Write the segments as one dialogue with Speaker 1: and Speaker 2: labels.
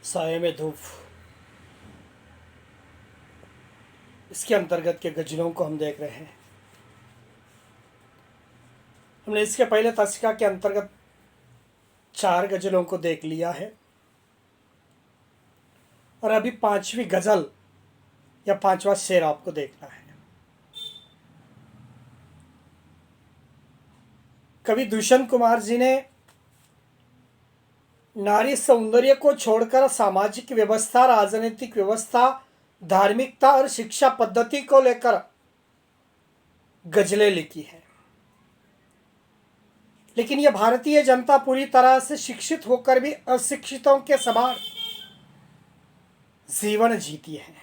Speaker 1: साये में धूप, इसके अंतर्गत के गज़लों को हम देख रहे हैं। हमने इसके पहले तस्का के अंतर्गत 4 गज़लों को देख लिया है और अभी 5वीं गज़ल या 5वां शेर आपको देखना है। कवि दुष्यंत कुमार जी ने नारी सौंदर्य को छोड़कर सामाजिक व्यवस्था, राजनीतिक व्यवस्था, धार्मिकता और शिक्षा पद्धति को लेकर गज़लें लिखी हैं। लेकिन यह भारतीय जनता पूरी तरह से शिक्षित होकर भी अशिक्षितों के समान जीवन जीती है।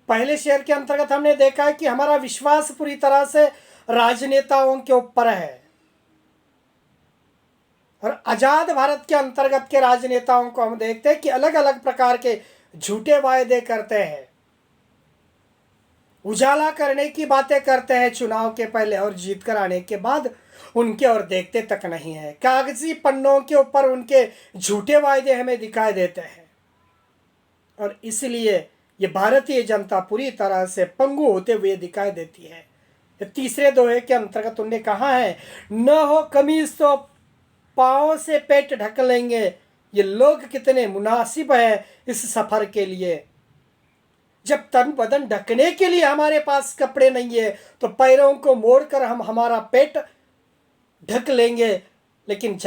Speaker 1: पहले शेर के अंतर्गत हमने देखा है कि हमारा विश्वास पूरी तरह से राजनेताओं के ऊपर है और आजाद भारत के अंतर्गत के राजनेताओं को हम देखते हैं कि अलग अलग प्रकार के झूठे वायदे करते हैं, उजाला करने की बातें करते हैं चुनाव के पहले और जीत कर आने के बाद उनके और देखते तक नहीं है। कागजी पन्नों के ऊपर उनके झूठे वायदे हमें दिखाई देते हैं और इसलिए ये भारतीय जनता पूरी तरह से पंगु होते हुए दिखाई देती है। तीसरे दोहे के अंतर्गत उन्होंने कहा है, न हो कमीज तो पाँव से पेट ढक लेंगे। ये लोग कितने मुनासिब है इस सफर के लिए। जब तन बदन ढकने के लिए हमारे पास कपड़े नहीं है तो पैरों को मोड़कर हम हमारा पेट ढक लेंगे, लेकिन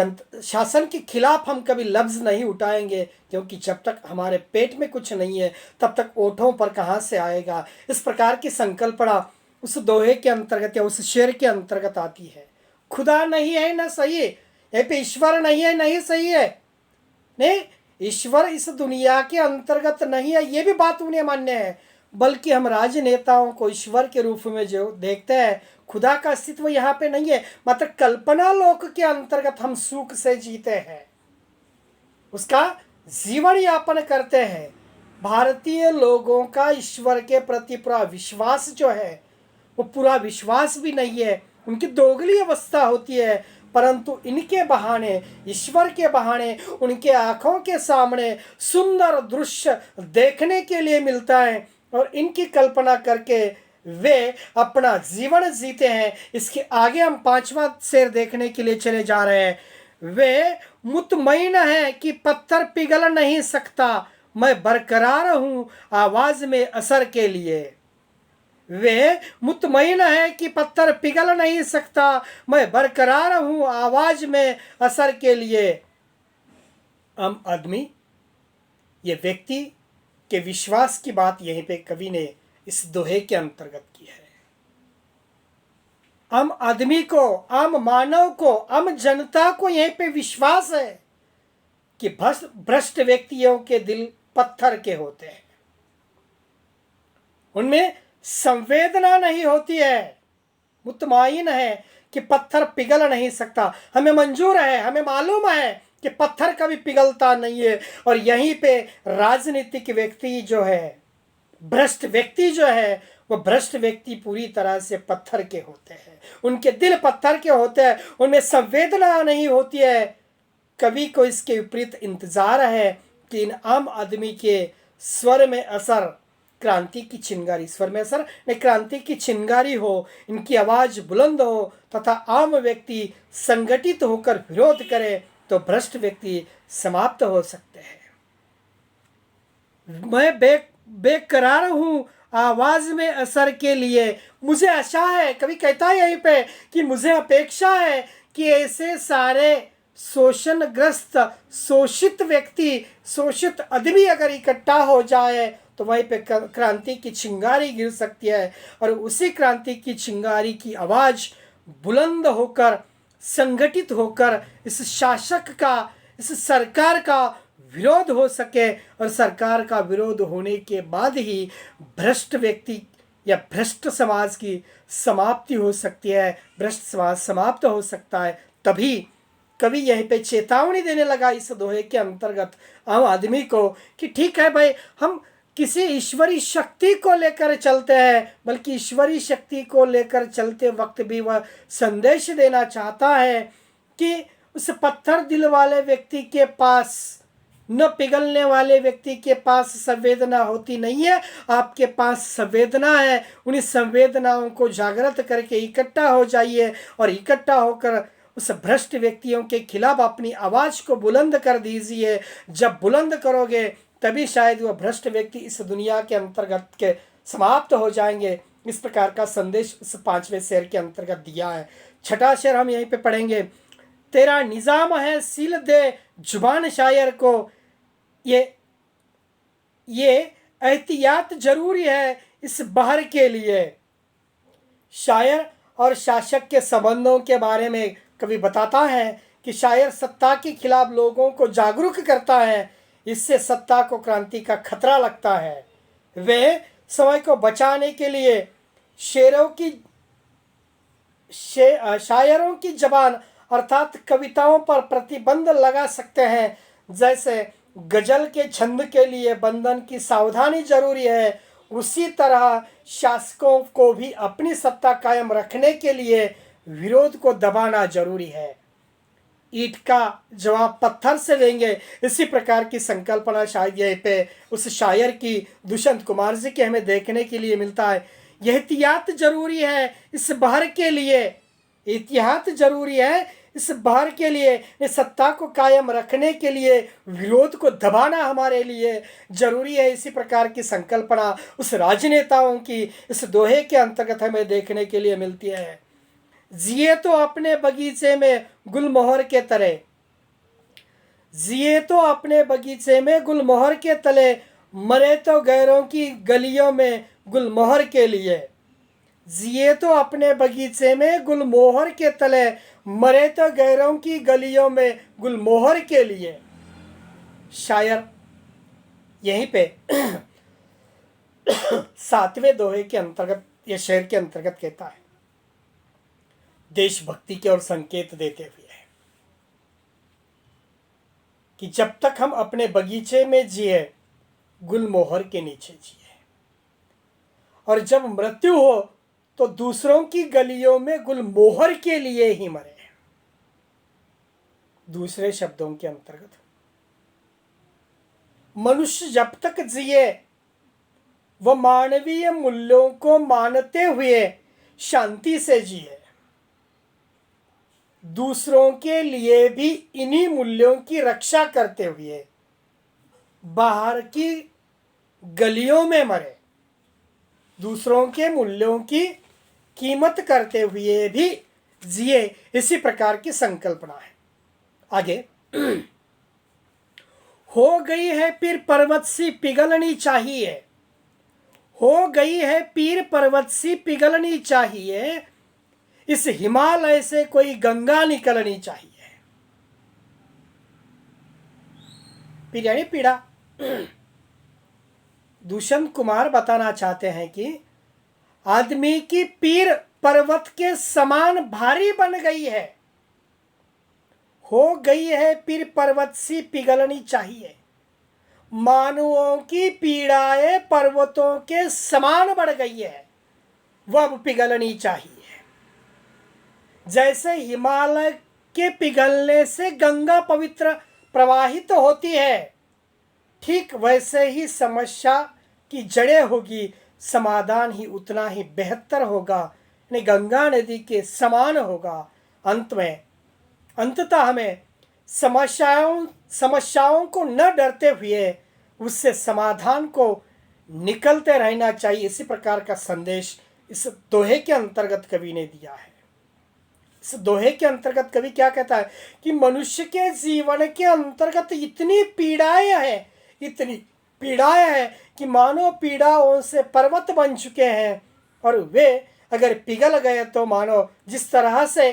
Speaker 1: शासन के खिलाफ हम कभी लफ्ज़ नहीं उठाएंगे, क्योंकि जब तक हमारे पेट में कुछ नहीं है तब तक ओठों पर कहाँ से आएगा। इस प्रकार की संकल्पना उस दोहे के अंतर्गत या उस शेर के अंतर्गत आती है। खुदा नहीं है ना सही, यहीं पे ईश्वर नहीं है नहीं सही है, नहीं ईश्वर इस दुनिया के अंतर्गत नहीं है, ये भी बात उन्हें मान्य है, बल्कि हम राजनेताओं को ईश्वर के रूप में जो देखते हैं, खुदा का अस्तित्व यहाँ पे नहीं है, मात्र कल्पना लोक के अंतर्गत हम सुख से जीते हैं, उसका जीवन यापन करते हैं। भारतीय लोगों का ईश्वर के प्रति पूरा विश्वास जो है वो पूरा विश्वास भी नहीं है, उनकी दोगली अवस्था होती है, परंतु इनके बहाने, ईश्वर के बहाने उनके आँखों के सामने सुंदर दृश्य देखने के लिए मिलता है और इनकी कल्पना करके वे अपना जीवन जीते हैं। इसके आगे हम 5वां शेर देखने के लिए चले जा रहे हैं। वे मुतमईन है कि पत्थर पिघल नहीं सकता, मैं बरकरार हूँ आवाज़ में असर के लिए। वे मुतमईन है कि पत्थर पिघल नहीं सकता, मैं बरकरार हूँ आवाज़ में असर के लिए। आम आदमी, ये व्यक्ति के विश्वास की बात यहीं पे कवि ने इस दोहे के अंतर्गत की है। आम आदमी को, आम मानव को, आम जनता को यहीं पे विश्वास है कि भ्रष्ट व्यक्तियों के दिल पत्थर के होते हैं, उनमें संवेदना नहीं होती है, मुतमाइन है कि पत्थर पिघल नहीं सकता। हमें मंजूर है, हमें मालूम है कि पत्थर कभी पिघलता नहीं है। और यहीं पे राजनीतिक व्यक्ति जो है, भ्रष्ट व्यक्ति जो है, वो भ्रष्ट व्यक्ति पूरी तरह से पत्थर के होते हैं, उनके दिल पत्थर के होते हैं, उनमें संवेदना नहीं होती है। कवि को इसके विपरीत इंतजार है कि इन आम आदमी के स्वर में असर, क्रांति की चिंगारी, स्वर में असर नहीं, क्रांति की चिंगारी हो, इनकी आवाज़ बुलंद हो तथा आम व्यक्ति संगठित होकर विरोध करे तो भ्रष्ट व्यक्ति समाप्त हो सकते हैं। मैं बेकरार हूँ आवाज़ में असर के लिए, मुझे आशा है, कभी कहता है यहीं पे कि मुझे अपेक्षा है कि ऐसे सारे शोषणग्रस्त, शोषित व्यक्ति, शोषित आदमी अगर इकट्ठा हो जाए तो वहीं पे क्रांति की चिंगारी गिर सकती है और उसी क्रांति की चिंगारी की आवाज़ बुलंद होकर, संगठित होकर इस शासक का, इस सरकार का विरोध हो सके और सरकार का विरोध होने के बाद ही भ्रष्ट व्यक्ति या भ्रष्ट समाज की समाप्ति हो सकती है, भ्रष्ट समाज समाप्त हो सकता है। तभी कवि यहीं पे चेतावनी देने लगा इस दोहे के अंतर्गत आम आदमी को कि ठीक है भाई, हम किसी ईश्वरीय शक्ति को लेकर चलते हैं, बल्कि ईश्वरीय शक्ति को लेकर चलते वक्त भी वह संदेश देना चाहता है कि उस पत्थर दिल वाले व्यक्ति के पास, न पिघलने वाले व्यक्ति के पास संवेदना होती नहीं है। आपके पास संवेदना है। उन संवेदनाओं को जागृत करके इकट्ठा हो जाइए और इकट्ठा होकर उस भ्रष्ट व्यक्तियों के खिलाफ अपनी आवाज़ को बुलंद कर दीजिए। जब बुलंद करोगे तभी शायद वह भ्रष्ट व्यक्ति इस दुनिया के अंतर्गत के समाप्त हो जाएंगे। इस प्रकार का संदेश उस 5वें शेर के अंतर्गत दिया है। छठा शेर हम यहीं पे पढ़ेंगे। तेरा निज़ाम है सील दे जुबान शायर को, ये एहतियात जरूरी है इस बहर के लिए। शायर और शासक के संबंधों के बारे में कवि बताता है कि शायर सत्ता के खिलाफ लोगों को जागरूक करता है। इससे सत्ता को क्रांति का खतरा लगता है। वे समय को बचाने के लिए शायरों की जबान अर्थात कविताओं पर प्रतिबंध लगा सकते हैं। जैसे गजल के छंद के लिए बंधन की सावधानी जरूरी है, उसी तरह शासकों को भी अपनी सत्ता कायम रखने के लिए विरोध को दबाना जरूरी है। ईंट का जवाब पत्थर से देंगे, इसी प्रकार की संकल्पना शायद यहीं पे उस शायर की दुष्यंत कुमार जी के हमें देखने के लिए मिलता है। एहतियात जरूरी है इस बहर के लिए, एहतियात जरूरी है इस बहर के लिए, सत्ता को कायम रखने के लिए विरोध को दबाना हमारे लिए जरूरी है। इसी प्रकार की संकल्पना उस राजनेताओं की इस दोहे के अंतर्गत हमें देखने के लिए मिलती है। जिए तो अपने बगीचे में गुलमोहर के तरह, जिए तो अपने बगीचे में गुलमोहर के तले, मरे तो गैरों की गलियों में गुलमोहर के लिए। जिए तो अपने बगीचे में गुलमोहर के तले, मरे तो गैरों की गलियों में गुलमोहर के लिए। शायर यहीं पे 7वें दोहे के अंतर्गत या शेर के अंतर्गत कहता है, देशभक्ति के और संकेत देते हुए है कि जब तक हम अपने बगीचे में जिए गुलमोहर के नीचे जिए, और जब मृत्यु हो तो दूसरों की गलियों में गुलमोहर के लिए ही मरे। दूसरे शब्दों के अंतर्गत मनुष्य जब तक जिए वह मानवीय मूल्यों को मानते हुए शांति से जिए, दूसरों के लिए भी इन्हीं मूल्यों की रक्षा करते हुए बाहर की गलियों में मरे, दूसरों के मूल्यों की कीमत करते हुए भी जिए। इसी प्रकार की संकल्पना है। आगे हो गई है पीर पर्वत सी पिघलनी चाहिए, हो गई है पीर पर्वत सी पिघलनी चाहिए, इस हिमालय से कोई गंगा निकलनी चाहिए। पीर यानी पीड़ा। दुष्यंत कुमार बताना चाहते हैं कि आदमी की पीर पर्वत के समान भारी बन गई है। हो गई है पीर पर्वत सी पिघलनी चाहिए, मानवों की पीड़ाएं पर्वतों के समान बढ़ गई है, वह अब पिघलनी चाहिए। जैसे हिमालय के पिघलने से गंगा पवित्र प्रवाहित होती है, ठीक वैसे ही समस्या की जड़ें होगी, समाधान ही उतना ही बेहतर होगा, यानी गंगा नदी के समान होगा। अंततः हमें समस्याओं को न डरते हुए उससे समाधान को निकलते रहना चाहिए। इसी प्रकार का संदेश इस दोहे के अंतर्गत कवि ने दिया है। इस दोहे के अंतर्गत कवि क्या कहता है कि मनुष्य के जीवन के अंतर्गत इतनी पीड़ाएं हैं, इतनी पीड़ाएं हैं कि मानो पीड़ाओं से पर्वत बन चुके हैं, और वे अगर पिघल गए तो मानो जिस तरह से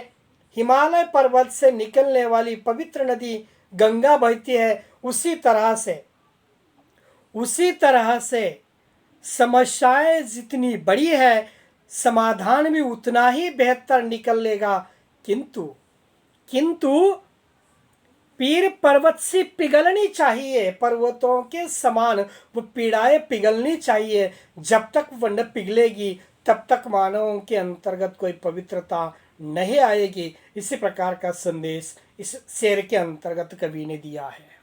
Speaker 1: हिमालय पर्वत से निकलने वाली पवित्र नदी गंगा बहती है, उसी तरह से समस्याएं जितनी बड़ी है समाधान भी उतना ही बेहतर निकलेगा। किंतु पीर पर्वत से पिघलनी चाहिए, पर्वतों के समान वो पीड़ाएं पिघलनी चाहिए। जब तक वह न पिघलेगी तब तक मानवों के अंतर्गत कोई पवित्रता नहीं आएगी। इसी प्रकार का संदेश इस शेर के अंतर्गत कवि ने दिया है।